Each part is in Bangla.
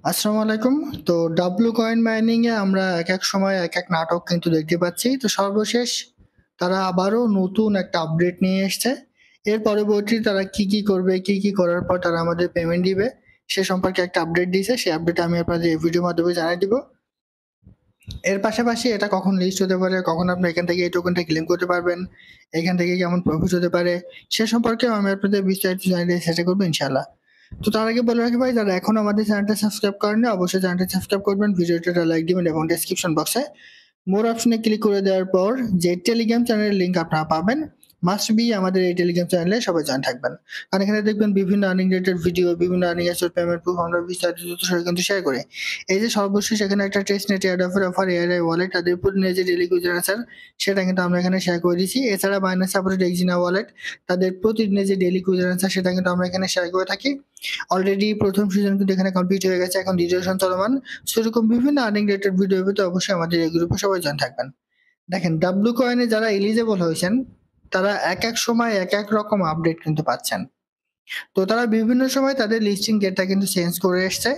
আসসালামু আলাইকুম। তো ডাব্লু কয়েন মাইনিং এ আমরা এক সময় এক নাটক কিন্তু দেখতে পাচ্ছি। তো সর্বশেষ তারা আবারও নতুন একটা আপডেট নিয়ে এসছে। এর পরবর্তী তারা কি করবে, কি করার পর তারা আমাদের পেমেন্ট দিবে সে সম্পর্কে একটা আপডেট দিয়েছে। সেই আপডেট আমি আপনাদের এই ভিডিওর মাধ্যমে জানিয়ে দিব। এর পাশাপাশি এটা কখন লিস্ট হতে পারে, কখন আপনি এখান থেকে এই টোকেনটা ক্লেম করতে পারবেন, এখান থেকে কেমন প্রফিট হতে পারে সে সম্পর্কেও আমি আপনাদের বিস্তারিত জানিয়ে দেওয়ার চেষ্টা করবো ইনশাআল্লাহ। তো তার আগে বলে রাখি ভাই, যারা এখন আমাদের চ্যানেলটা সাবস্ক্রাইব করেননি অবশ্যই চ্যানেলটা সাবস্ক্রাইব করবেন, ভিডিওটা লাইক দিবেন এবং ডেসক্রিপশন বক্সে মোর অপশনে ক্লিক করে দেওয়ার পর যে টেলিগ্রাম চ্যানেলের লিঙ্ক আপনারা পাবেন, মাস্ট বি আমাদের এই টেলিগ্রাম চ্যানেলে সবাই জয়েন থাকবেন। কারণ এখানে দেখবেন বিভিন্ন আর্নিং রিলেটেড ভিডিও, বিভিন্ন আর্নিং অ্যাসেট পেমেন্ট প্রুফ আমরা বিস্তারিত কিন্তু শেয়ার করি। এই যে সর্বশেষ এখানে একটা টেস্ট নেট এয়ারড্রপের অফার এআরআই ওয়ালেট তাদের উপর নিয়ে যে ডেইলি কুইজ আনসার সেটা কিন্তু আমরা এখানে শেয়ার করে দিচ্ছি। এছাড়া বাইন্যান্স সাপোর্টেড এক্সিনা ওয়ালেট তাদের প্রতিদিনের যে ডেইলি কুইজ আনসার সেটা কিন্তু আমরা এখানে শেয়ার করে থাকি। অলরেডি প্রথম সিজন কিন্তু এখানে কমপ্লিট হয়ে গেছে, এখন দ্বিতীয় সিজন চলমান। সেরকম বিভিন্ন আর্নিং রিলেটেড ভিডিও পেতে অবশ্যই আমাদের এই গ্রুপে সবাই জয়েন থাকবেন। দেখেন, ডাব্লু কয়েনে যারা এলিজেবল হয়েছেন তারা এক সময় এক রকম আপডেট কিন্তু পাচ্ছেন। তো তারা বিভিন্ন সময় তাদের লিস্টিং ডেটটা কিন্তু চেঞ্জ করে এসছে।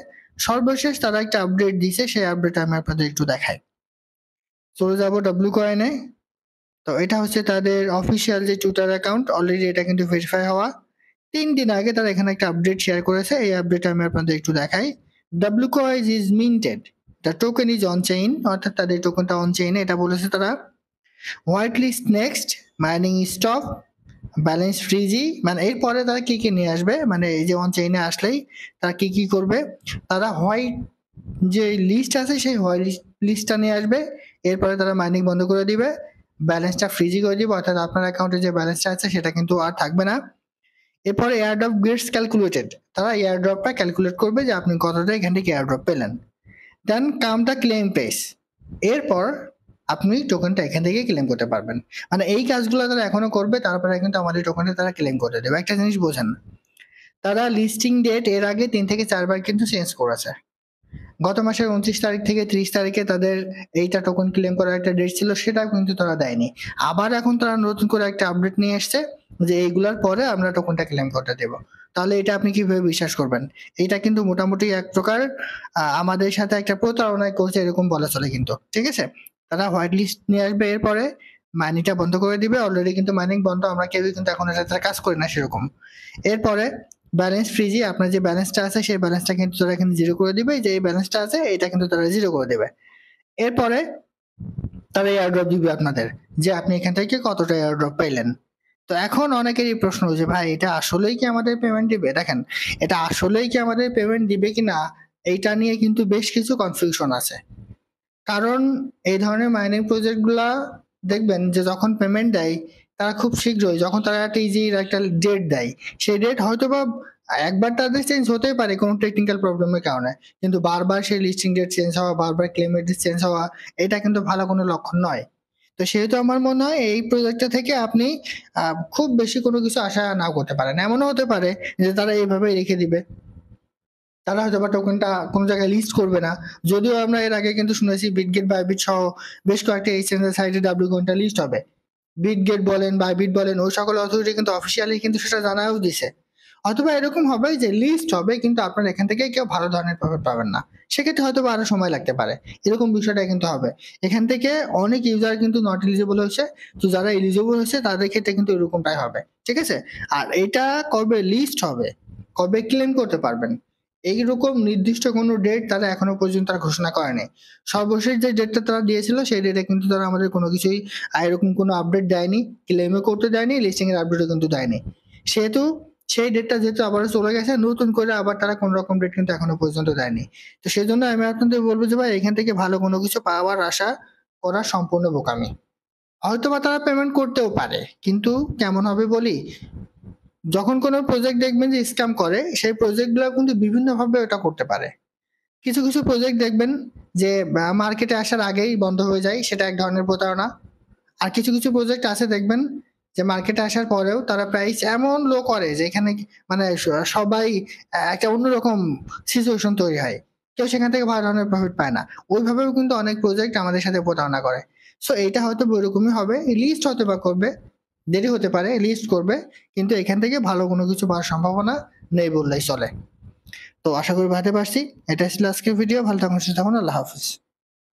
সর্বশেষ তারা একটা আপডেট দিছে, সেই আপডেট আমি আপনাদের একটু দেখাই। চলে যাব ডাব্লু কয়েনে। তো এটা হচ্ছে তাদের অফিসিয়াল যে টুইটার অ্যাকাউন্ট, অলরেডি এটা কিন্তু ভেরিফাই হওয়া। 3 দিন আগে তারা এখানে একটা আপডেট শেয়ার করেছে, এই আপডেট আমি আপনাদের একটু দেখাই। W coin is minted, the token is on chain, অর্থাৎ তাদের টোকেনটা অন চেইনে, এটা বলেছে তারা। White list next, mining stop, balance freeze, মানে এরপরে তারা কি নিয়ে আসবে, মানে এই যে অন চেইনে আসলেই তারা কি করবে, তারা হোয়াইট যে লিস্ট আছে সেই হোয়াইট লিস্টটা নিয়ে আসবে। এরপরে তারা মাইনিং বন্ধ করে দিবে, ব্যালেন্সটা ফ্রিজি করে দিবে, অর্থাৎ আপনার অ্যাকাউন্টে যে ব্যালেন্সটা আছে সেটা কিন্তু আর থাকবে না। এরপরে এয়ারড্রপ গেটস ক্যালকুলেটেড, তারা এয়ারড্রপটা ক্যালকুলেট করবে যে আপনি কতটা এখান থেকে এয়ারড্রপ পেলেন। দেন কাম দ্য ক্লেম পেজ, এরপর আপনি টোকেনটা এখান থেকে ক্লেম করতে পারবেন। মানে এই কাজগুলো তারা এখনো করবে, তারপরে কিন্তু আমাদের টোকেনটা তারা ক্লেম করে দেবে। একটা জিনিস বোঝেন, তারা লিস্টিং ডেট এর আগে 3 থেকে 4 বার কিন্তু চেঞ্জ করেছে। গত মাসের 29 তারিখ থেকে 30 তারিখে তাদের এইটা টোকেন ক্লেম করার একটা ডেট ছিল, সেটাও কিন্তু তারা দেয়নি। আবার এখন তারা নতুন করে একটা আপডেট নিয়ে এসছে যে এইগুলার পরে আমরা টোকেনটা ক্লেম করতে দেবো। তাহলে এটা আপনি কিভাবে বিশ্বাস করবেন? এটা কিন্তু মোটামুটি এক প্রকার আমাদের সাথে একটা প্রতারণা করছে এরকম বলা চলে কিন্তু, ঠিক আছে? তারা হোয়াইট লিস্ট নিয়ে আসবে, এরপরে মাইনিংটা বন্ধ করে দিবে। অলরেডি কিন্তু মাইনিং বন্ধ, আমরা কেউই কিন্তু এখন এটাতে কাজ করি না সেরকম। এরপরে ব্যালেন্স ফ্রিজি, আপনার যে ব্যালেন্সটা আছে সেই ব্যালেন্সটা কিন্তু তারা কিন্তু জিরো করে দিবে, যে এই ব্যালেন্সটা আছে এটা কিন্তু তারা জিরো করে দেবে। এরপরে তারা এয়ারড্রপ দিবে আপনাদের, যে আপনি এখান থেকে কতটা এয়ারড্রপ পাইলেন। তো এখন অনেকেরই প্রশ্ন হচ্ছে, ভাই এটা আসলেই কি আমাদের পেমেন্ট দিবে? দেখেন, এটা আসলেই কি আমাদের পেমেন্ট দিবে কিনা এইটা নিয়ে কিন্তু বেশ কিছু কনফিউশন আছে। কারণ এই ধরনের মাইনিং প্রজেক্ট গুলা দেখবেন যে যখন পেমেন্ট দেয় তারা খুব শীঘ্রই, যখন তারা একটা ইজির একটা ডেট দেয়, সেই ডেট হয়তো বা একবার তাদের চেঞ্জ হতেই পারে কোনো টেকনিক্যাল প্রবলেমের কারণে, কিন্তু বারবার সেই লিস্টিং ডেট চেঞ্জ হওয়া, বারবার ক্লেমের ডেট চেঞ্জ হওয়া, এটা কিন্তু ভালো কোনো লক্ষণ নয়। তো সেহেতু আমার মনে হয় এই প্রজেক্টটা থেকে আপনি খুব বেশি কোনো কিছু আশা না করতে পারেন। এমনও হতে পারে যে তারা এইভাবে রেখে দিবে, তারা হয়তো বা টোকেনটা কোনো জায়গায় লিস্ট করবে না। যদিও আমরা এর আগে কিন্তু শুনেছি বিটগেট, বাইবিট সহ বেশ কয়েকটা এক্সচেঞ্জের সাইটে ডাব্লিউ কয়েনটা লিস্ট হবে। বিটগেট বলেন, বাইবিট বলেন, ওই সকল অথরিটি কিন্তু অফিসিয়ালি কিন্তু সেটা জানাও দিছে। অথবা এরকম হবে যে লিস্ট হবে কিন্তু আপনার এখান থেকে কেউ ভালো ধরনের প্রফিট পাবেন না, সেক্ষেত্রে হয়তো আরো সময় লাগতে পারে। এরকম বিষয়টা কিন্তু হবে। এখান থেকে অনেক ইউজার কিন্তু নট এলিজিবল হয়েছে, তো যারা এলিজিবল হয়েছে তাদের ক্ষেত্রে কিন্তু এরকমটাই হবে, ঠিক আছে? আর এটা কবে লিস্ট হবে, কবে ক্লেম করতে পারবেন, এইরকম নির্দিষ্ট কোনো ডেট তারা এখনো পর্যন্ত আর ঘোষণা করেনি। সর্বশেষ যে ডেটটা তারা দিয়েছিল সেই ডেটে কিন্তু তারা আমাদের কোনো কিছুই এরকম কোনো আপডেট দেয়নি, ক্লেমও করতে দেয়নি, লিস্টিং এর আপডেটও কিন্তু দেয়নি। সেহেতু সেই ডেটটা যেহেতু আবার চলে গেছে, নতুন করে আবার তারা কোন রকম ডেট কিন্তু এখনো পর্যন্ত দেয়নি। তো সেই জন্য আমি আপনাদের বলবো যে ভাই, এখান থেকে ভালো কোনো কিছু পাওয়ার আশা করা সম্পূর্ণ বোকামি। হয়তোবা তারা পেমেন্ট করতেও পারে, কিন্তু কেমন হবে বলি, যখন কোনো প্রজেক্ট দেখবেন যে স্ক্যাম করে, সেই প্রজেক্ট গুলো কিন্তু বিভিন্ন ভাবে ওটা করতে পারে। কিছু কিছু প্রজেক্ট দেখবেন যে মার্কেটে আসার আগেই বন্ধ হয়ে যায়, সেটা এক ধরনের প্রতারণা। আর কিছু কিছু প্রজেক্ট আছে দেখবেন যে মার্কেটে আসার পরেও তারা প্রাইস এমন লো করে যে এখানে মানে সবাই একটা অন্যরকম সিচুয়েশন তৈরি হয়, কেউ সেখান থেকে ভালো ধরনের প্রফিট পায় না। ওইভাবেও কিন্তু অনেক প্রজেক্ট আমাদের সাথে প্রতারণা করে। সো এইটা হয়তো ওইরকমই হবে, লিস্ট হতে বা করবে, দেরি হতে পারে, লিস্ট করবে, কিন্তু এখান থেকে ভালো কোনো কিছু পাওয়ার সম্ভাবনা নেই বললেই চলে। তো আশা করি বুঝাতে পারছি। এটাই ছিল আজকের ভিডিও। ভালো থাকুন, সুস্থ থাকুন। আল্লাহ হাফিজ।